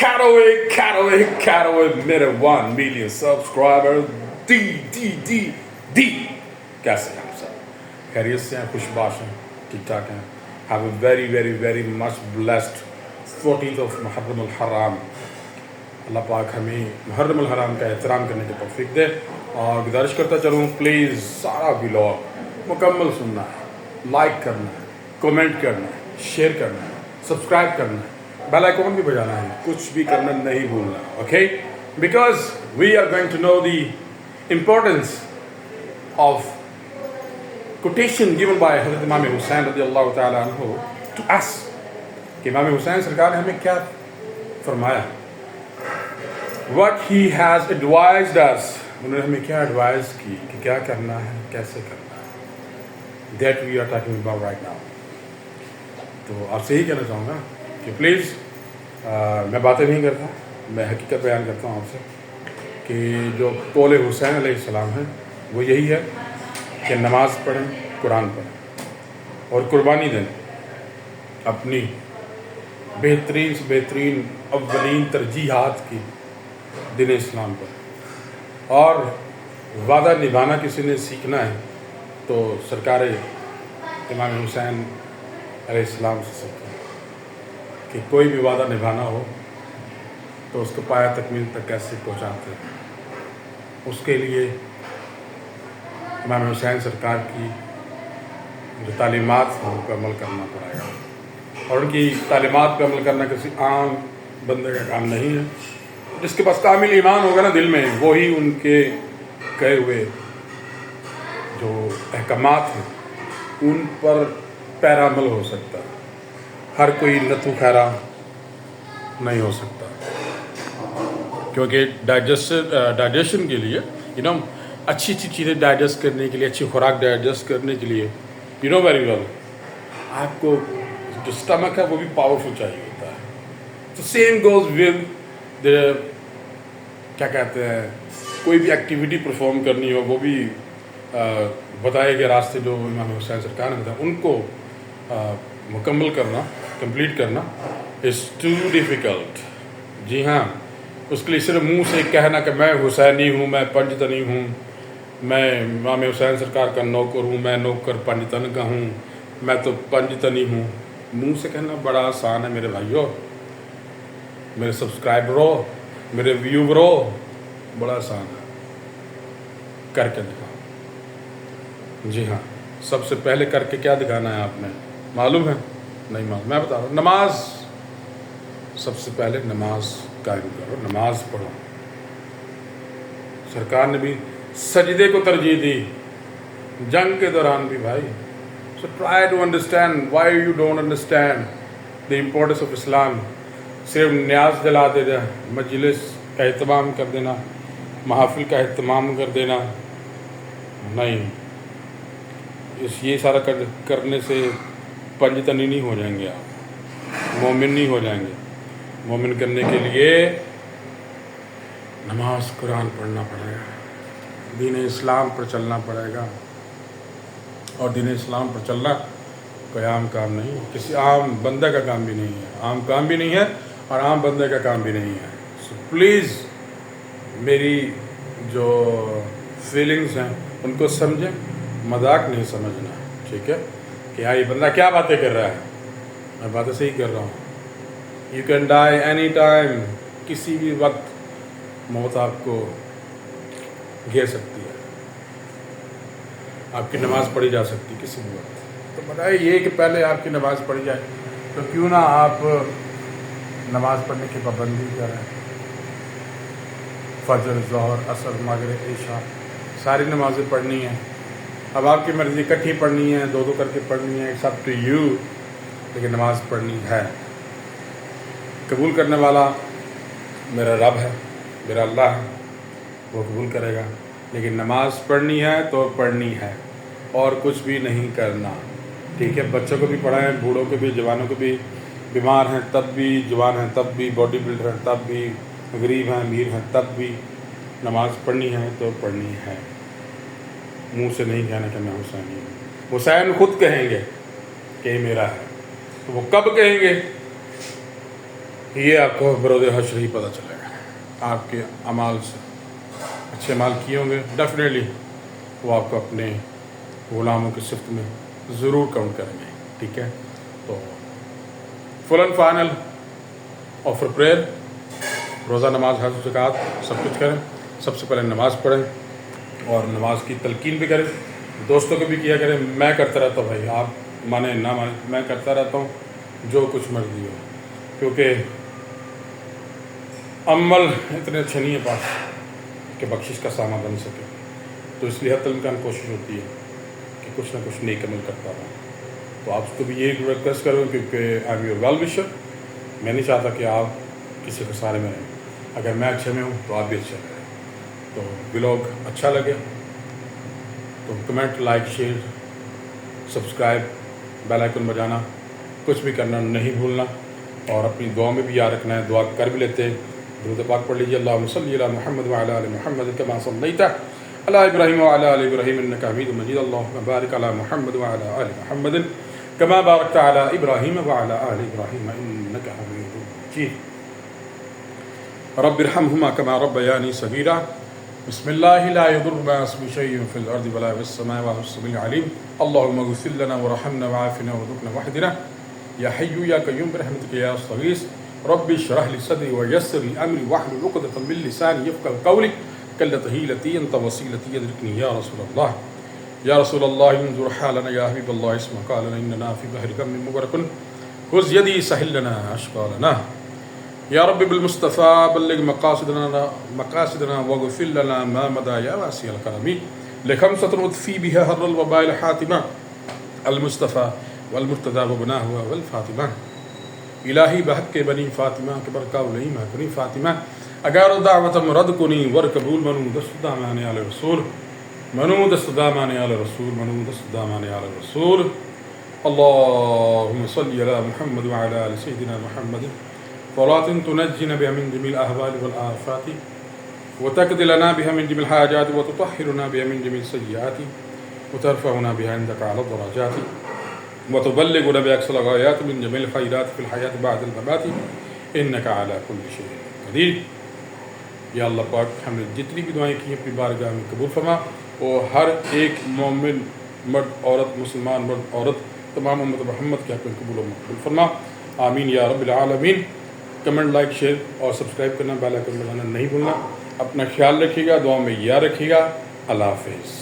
Caraway, मेरे 1 million subscriber D कैसे हैं आप सब? खैरियत से हैं, खुशबाश हैं, ठीक ठाक हैं? Have a very much blessed 14th of Muharram al Haram. Allah पाक हमें मुहर्रम अल हराम का एहतराम करने की तौफीक दे। और गुजारिश करता चलूँ, प्लीज़ सारा व्लॉग मुकम्मल सुनना है, लाइक करना है, कमेंट करना है, शेयर करना है, सब्सक्राइब करना है, बेल आइकॉन भी बजाना है, कुछ भी करना नहीं भूलना, okay? Because we are going to know the importance of quotation given by Hazrat Imam Hussain रज़ियल्लाहु ताला अन्हु to us, कि इमाम हुसैन सरकार ने हमें क्या फरमाया, what he has advised us, उन्होंने हमें क्या एडवाइस की कि क्या करना है, कैसे करना है, that we are talking about right now। तो आपसे यही कहना चाहूँगा कि प्लीज़ मैं बातें नहीं करता, मैं हकीकत बयान करता हूँ आपसे कि जो कौल हुसैन अलैहिस्सलाम है वो यही है कि नमाज़ पढ़ें, कुरान पढ़ें और कुर्बानी दें अपनी बेहतरीन से बेहतरीन अव्वलीन तरजीहात की दीन इस्लाम पर। और वादा निभाना किसी ने सीखना है तो सरकार इमाम हुसैन अलैहिस्सलाम से सीखें कि कोई भी वादा निभाना हो तो उसको पाया तकमील तक कैसे पहुँचाते हैं। उसके लिए इमाम हुसैन सरकार की जो तालीमात हैं उन पर अमल करना पड़ेगा। और उनकी तालीमात पर अमल करना किसी आम बंदे का काम नहीं है। जिसके पास कामिल ईमान होगा ना दिल में, वही उनके कहे हुए जो अहकामात हैं उन पर पैरा अमल हो सकता है। हर कोई नथु खैरा नहीं हो सकता, क्योंकि डाइजेशन के लिए अच्छी चीज़ें डाइजेस्ट करने के लिए, अच्छी खुराक डाइजेस्ट करने के लिए वेरी वेल आपको जो स्टमक है वो भी पावरफुल चाहिए होता है। तो सेम गोज विद द क्या कहते हैं, कोई भी एक्टिविटी परफॉर्म करनी हो वो भी बताए गए रास्ते जो इमाम हुसैन सरकार ने बताया उनको मुकम्मल करना, कंप्लीट करना इज़ टू डिफ़िकल्ट। जी हाँ, उसके लिए सिर्फ मुंह से कहना कि मैं हुसैनी हूँ, मैं पंजतनी हूँ, मैं इमाम हुसैन सरकार का नौकर हूँ, मैं नौकर पंजतन का हूँ, मैं तो पंजतनी हूँ, मुंह से कहना बड़ा आसान है मेरे भाइयों, मेरे सब्सक्राइबरों, मेरे व्यूवरों, बड़ा आसान है, करके दिखाओ। जी हाँ, सबसे पहले करके क्या दिखाना है आपने, मालूम है? नहीं मालूम, मैं बता रहा हूँ। नमाज, सबसे पहले नमाज कायम करो, नमाज पढ़ो। सरकार ने भी सजदे को तरजीह दी जंग के दौरान भी भाई। So try to understand why you don't understand the importance of Islam. सिर्फ न्याज दिला देना, मजलिस का एहतमाम कर देना, महफिल का एहतमाम कर देना नहीं। ये सारा करने से पंजतनी नहीं हो जाएंगे आप, मोमिन नहीं हो जाएंगे। मोमिन करने के लिए नमाज कुरान पढ़ना पड़ेगा, दीन इस्लाम पर चलना पड़ेगा। और दीन इस्लाम पर चलना कोई आम काम नहीं है, किसी आम बंदे का काम भी नहीं है, आम काम भी नहीं है और आम बंदे का काम भी नहीं है। सो प्लीज़ मेरी जो फीलिंग्स हैं उनको समझें, मजाक नहीं समझना, ठीक है? कि हाँ ये बंदा क्या बातें कर रहा है, मैं बातें सही कर रहा हूँ। You can die any time, किसी भी वक्त मौत आपको घेर सकती है, आपकी नमाज़ पढ़ी जा सकती है किसी भी वक्त। तो बताइए ये कि पहले आपकी नमाज़ पढ़ी जाए, तो क्यों ना आप नमाज़ पढ़ने की पाबंदी करें। फजर, ज़ोहर, असर, मगरिब, इशा सारी नमाज़ें पढ़नी हैं। अब आपकी मर्ज़ी इकट्ठी पढ़नी है, दो दो करके पढ़नी है, इट्स अप टू यू, लेकिन नमाज़ पढ़नी है। कबूल करने वाला मेरा रब है, मेरा अल्लाह है, वो कबूल करेगा। लेकिन नमाज़ पढ़नी है तो पढ़नी है और कुछ भी नहीं करना, ठीक है? बच्चों को भी पढ़ाएं, बूढ़ों को भी, जवानों को भी, बीमार हैं तब भी, जवान हैं तब भी, बॉडी बिल्डर हैं तब भी, गरीब हैं अमीर हैं तब भी नमाज़ पढ़नी है तो पढ़नी है। मुँह से नहीं कहना कि मैं हुसैनी हूँ। हुसैन खुद कहेंगे कि मेरा है, तो वो कब कहेंगे? یہ آپ کو بروز حشر ہی پتہ چلے گا. آپ کے اعمال سے اچھے اعمال کیے ہوں گے ڈیفینیٹلی وہ آپ کو اپنے غلاموں کی صفت میں ضرور کاؤنٹ کریں گے. ٹھیک ہے، تو فل اینڈ فائنل آفر پریئر، روزہ نماز حج زکوٰۃ سب کچھ کریں. سب سے پہلے نماز پڑھیں اور نماز کی تلقین بھی کریں، دوستوں کو بھی کیا کریں. میں کرتا رہتا ہوں بھائی، آپ مانیں نہ مانیں، میں کرتا رہتا ہوں جو کچھ مرضی ہو، کیونکہ عمل اتنے اچھے نہیں ہیں پاس کہ بخشش کا سامان بن سکے. تو اس لیے حتی الامکان کوشش ہوتی ہے کہ کچھ نہ کچھ نیک عمل کرتا رہوں. تو آپ کو بھی یہ ریکویسٹ کروں کیونکہ آئی ایم یور ویل وشر. میں نہیں چاہتا کہ آپ کسی خسارے میں رہیں. اگر میں اچھے میں ہوں تو آپ بھی اچھے میں رہیں. تو بلاگ اچھا لگے تو comment, like, share, subscribe, bell icon بجانا، کچھ بھی کرنا نہیں بھولنا. اور اپنی دعا میں بھی یاد رکھنا ہے. دعا کر بھی لیتے ہیں، درود پاک پڑھ لیجیے. اللہم صلی علی محمد وعلی آل محمد کما صلیت علی ابراہیم وعلی آل ابراہیم انک حمید مجید. اللہم بارک علی محمد وعلی آل محمد کما بارکت علی ابراہیم وعلی آل ابراہیم انک حمید مجید. رب ارحمہما کما ربیانی صغیرا. بسم اللہ لا یضر مع اسمہ شیء فی الارض ولا فی السماء وهو السمیع العلیم. اللہم اغفر لنا ورحمنا وعافنا وارزقنا واهدنا یا حی یا قیوم برحمتک یا استغیث. رب اشرح لي صدري ويسر لي امري واحلل عقدة من لساني يفقهوا قولي. كلت هيلتي انت وسيلتي يدركني يا رسول الله. يا رسول الله انظر حالنا يا حبيب الله اسمع قالنا اننا في بحر غم مغرق خذ يدي سهل لنا اشقالنا. يا رب بالمصطفى بلغ مقاصدنا واغفر لنا ما مضى يا واسع الكرم. لخمسة اطفي بها هر الوباء الحاتمة المصطفى والمرتضى وبناه والفاطمة. الہی بحق کے بنی فاطمہ کے برکا نہیں بنی فاطمہ اگر دعوتم رد کنی ور قبول منو دست دامان علی رسول منو دست دامان علی رسول منو دست دامان علی رسول. اللهم صل علی محمد وعلى آل سیدنا محمد صلاة تنجنا بها من جميع الأهوال والآفات وتقضي لنا بها من جميع الحاجات وتطهرنا بها من جميع السيئات وترفعنا بها عندك على الدرجات وتبلغنا بأقصى الغايات من جميع الخيرات في الحياة بعد الممات إنك على كل شيء قدیر. یا اللہ پاک ہم نے جتنی بھی دعائیں کی اپنی بارگاہ میں قبول فرما، اور ہر ایک مومن مرد عورت، مسلمان مرد عورت، تمام امت محمد کے حق میں قبول و مقبول فرما. آمین یا رب العالمین. کمنٹ، لائک، شیئر اور سبسکرائب کرنا، بیل آئیکن بجانا نہیں بھولنا. اپنا خیال رکھیے گا، دعا میں یاد رکھیے گا. اللہ حافظ.